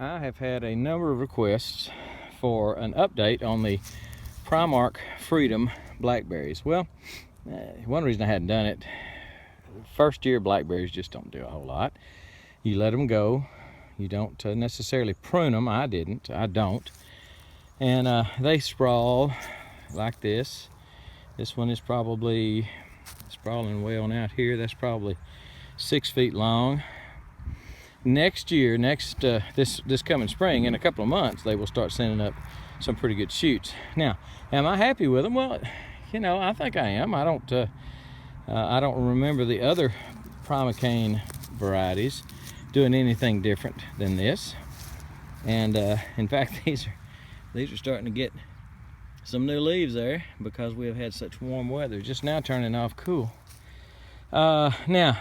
I have had a number of requests for an update on the Prime Ark Freedom blackberries. Well, one reason I hadn't done it, first year blackberries just don't do a whole lot. You let them go. You don't necessarily prune them. I don't. And they sprawl like this. This one is probably sprawling way on out here. That's probably 6 feet long. Next year, this coming spring, in a couple of months, they will start sending up some pretty good shoots. Now, am I happy with them? Well, you know, I think I am. I don't remember the other primocane varieties doing anything different than this. And in fact, these are starting to get some new leaves there because we have had such warm weather. Just now turning off cool. Now,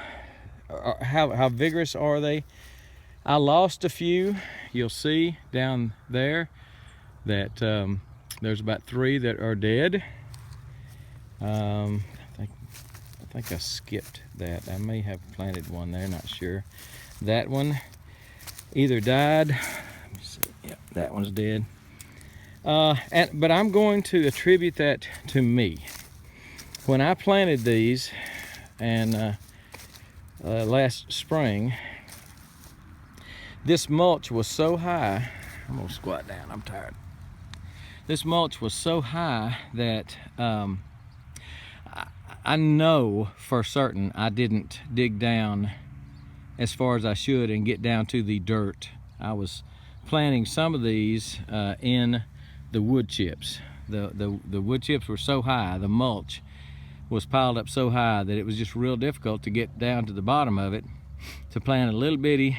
how vigorous are they? I lost a few. You'll see down there that there's about 3 that are dead. I think I skipped that. I may have planted one there, not sure. That one either died. Let me see. Yep, that one's dead. But I'm going to attribute that to me. When I planted these, and last spring, this mulch was so high. I'm gonna squat down, I'm tired. This mulch was so high that I know for certain I didn't dig down as far as I should and get down to the dirt. I was planting some of these in the wood chips. The wood chips were so high, the mulch was piled up so high that it was just real difficult to get down to the bottom of it to plant a little bitty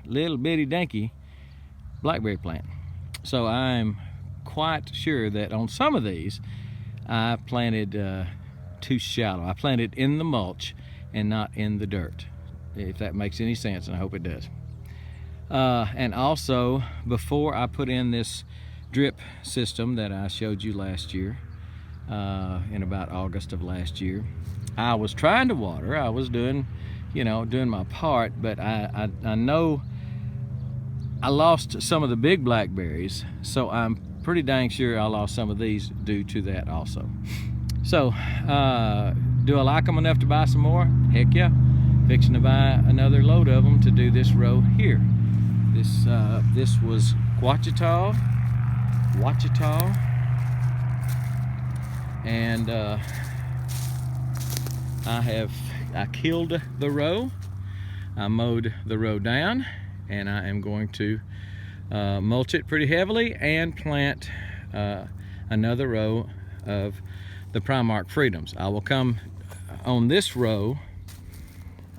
dinky blackberry plant. So I'm quite sure that on some of these I planted too shallow. I planted in the mulch and not in the dirt, if that makes any sense, and I hope it does. And also, before I put in this drip system that I showed you last year, in about August of last year, I was trying to water. I was doing my part, but I know I lost some of the big blackberries, so I'm pretty dang sure I lost some of these due to that also. So, do I like them enough to buy some more? Heck yeah. Fixing to buy another load of them to do this row here. This was Ouachita, and I killed the row. I mowed the row down, and I am going to mulch it pretty heavily and plant another row of the Prime Ark Freedoms. I will come on this row,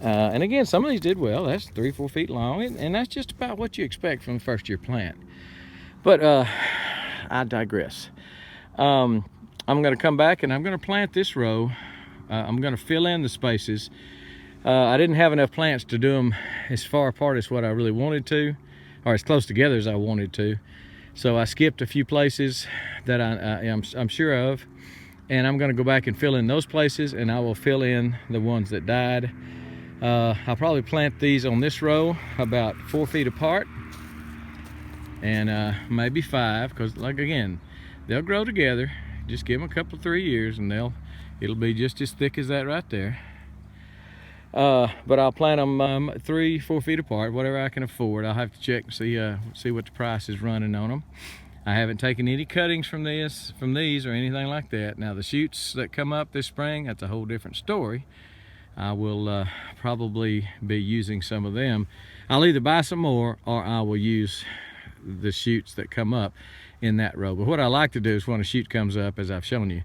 and again, some of these did well. That's 3-4 feet long, and that's just about what you expect from a first year plant. But I digress. I'm going to come back and I'm going to plant this row. I'm going to fill in the spaces. I didn't have enough plants to do them as far apart as what I really wanted to, or as close together as I wanted to. So I skipped a few places that I'm sure of, and I'm going to go back and fill in those places, and I will fill in the ones that died. I'll probably plant these on this row about 4 feet apart, and maybe 5, because like again, they'll grow together. Just give them a couple 3 years, and it'll be just as thick as that right there. But I'll plant them 3-4 feet apart, whatever I can afford. I'll have to check and see what the price is running on them. I haven't taken any cuttings from these or anything like that. Now the shoots that come up this spring, that's a whole different story. I will probably be using some of them. I'll either buy some more or I will use the shoots that come up in that row. But what I like to do is when a shoot comes up, as I've shown you,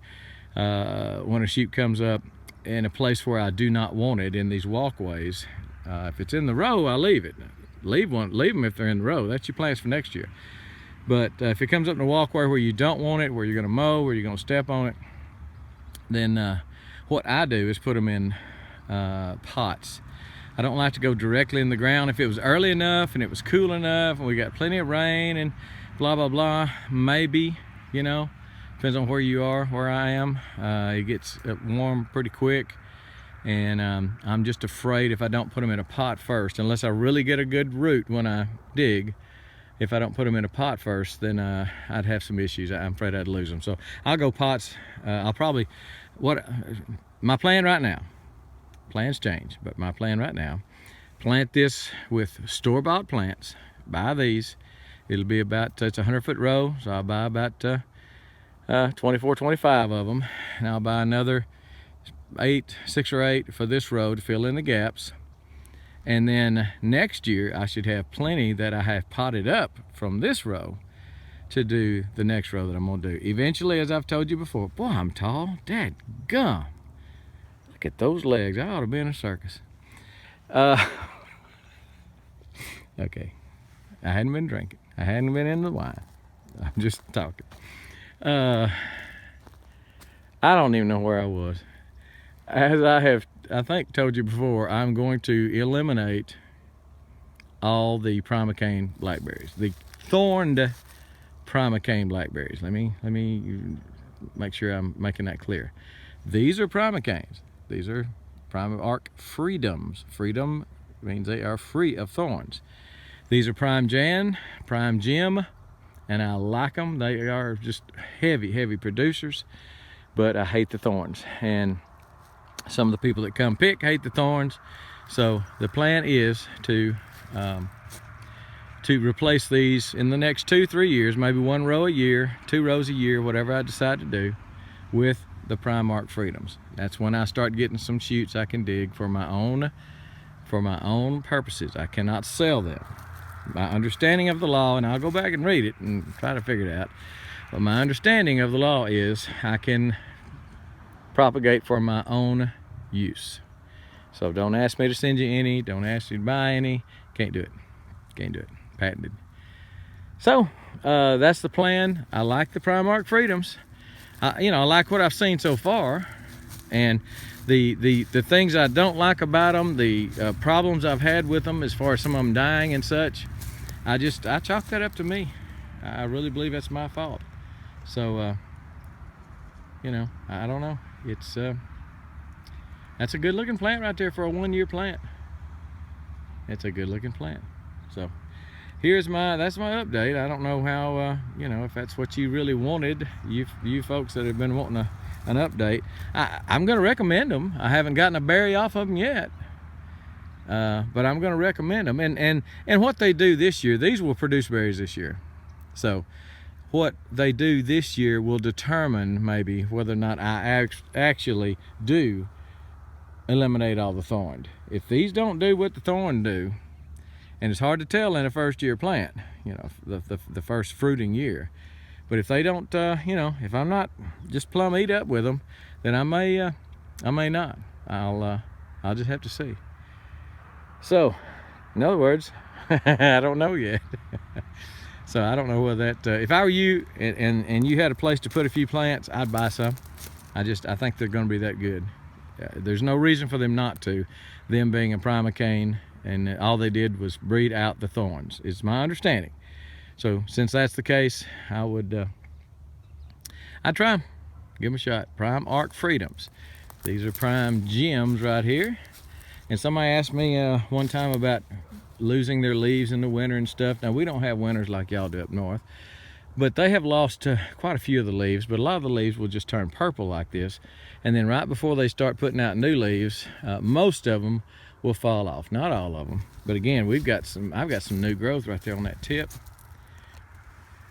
when a shoot comes up in a place where I do not want it, in these walkways, if it's in the row, I leave it. Leave them if they're in the row. That's your plants for next year. But if it comes up in a walkway where you don't want it, where you're going to mow, where you're going to step on it, then what I do is put them in pots. I don't like to go directly in the ground. If it was early enough and it was cool enough and we got plenty of rain and blah blah blah, maybe, depends on where you are. Where I am, it gets warm pretty quick, and I'm just afraid if I don't put them in a pot first, unless I really get a good root when I dig, if I don't put them in a pot first, then I'd have some issues. I'm afraid I'd lose them. So I'll go pots. I'll probably, my plan right now, plans change, but my plan right now, plant this with store-bought plants. Buy these. It'll be about, it's a 100-foot row, so I'll buy about 24, 25 of them. And I'll buy another 6 or 8 for this row to fill in the gaps. And then next year, I should have plenty that I have potted up from this row to do the next row that I'm gonna do. Eventually, as I've told you before, boy, I'm tall, dadgum. Look at those legs, I ought to be in a circus. Okay, I hadn't been drinking. I hadn't been in the wine. I'm just talking. I don't even know where I was. As I think told you before, I'm going to eliminate all the primocane blackberries, the thorned primocane blackberries. Let me make sure I'm making that clear. These are primocanes. These are Prime Ark Freedoms. Freedom means they are free of thorns. These are Prime Jan, Prime Jim, and I like them. They are just heavy producers, but I hate the thorns. And some of the people that come pick hate the thorns. So the plan is to replace these in the next 2-3 years, maybe 1 row a year, 2 rows a year, whatever I decide to do, with the Prime Ark Freedoms. That's when I start getting some shoots I can dig for my own purposes. I cannot sell them. My understanding of the law, and I'll go back and read it and try to figure it out, but my understanding of the law is I can propagate for my own use. So don't ask me to send you any, don't ask you to buy any. Can't do it. Can't do it. Patented. So that's the plan. I like the Prime Ark Freedoms. I like what I've seen so far, and the things I don't like about them, the problems I've had with them as far as some of them dying and such, I chalk that up to me. I really believe that's my fault. So I don't know. It's that's a good looking plant right there for a 1-year plant. It's a good looking plant. So that's my update. I don't know how if that's what you really wanted, you folks that have been wanting an update. I'm going to recommend them. I haven't gotten a berry off of them yet, but I'm going to recommend them. And what they do this year, these will produce berries this year. So what they do this year will determine maybe whether or not I actually do eliminate all the thorn. If these don't do what the thorn do, and it's hard to tell in a first-year plant, the first fruiting year. But if they don't, if I'm not just plumb eat up with them, then I may not. I'll just have to see. So, in other words, I don't know yet. So I don't know whether that. If I were you and you had a place to put a few plants, I'd buy some. I think they're going to be that good. There's no reason for them not to. Them being a primocane, and all they did was breed out the thorns. It's my understanding. So since that's the case, I'd try them. Give them a shot. Prime Ark Freedoms. These are Prime Gems right here. And somebody asked me one time about losing their leaves in the winter and stuff. Now, we don't have winters like y'all do up north, but they have lost quite a few of the leaves. But a lot of the leaves will just turn purple like this, and then right before they start putting out new leaves, most of them will fall off. Not all of them, but again, I've got some new growth right there on that tip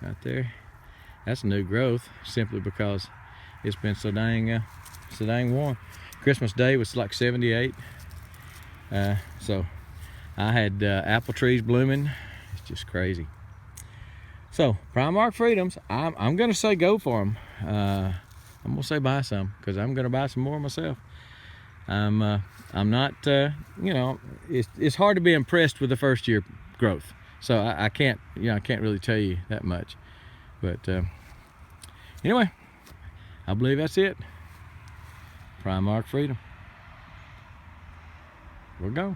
right there. That's new growth simply because it's been so dang warm. Christmas Day was like 78, so I had apple trees blooming. It's just crazy. So Prime Ark Freedoms, I'm gonna say go for them. I'm gonna say buy some, because I'm gonna buy some more myself. I'm not, it's hard to be impressed with the first year growth. So I can't really tell you that much. But anyway, I believe that's it. Prime Ark Freedom. We'll go.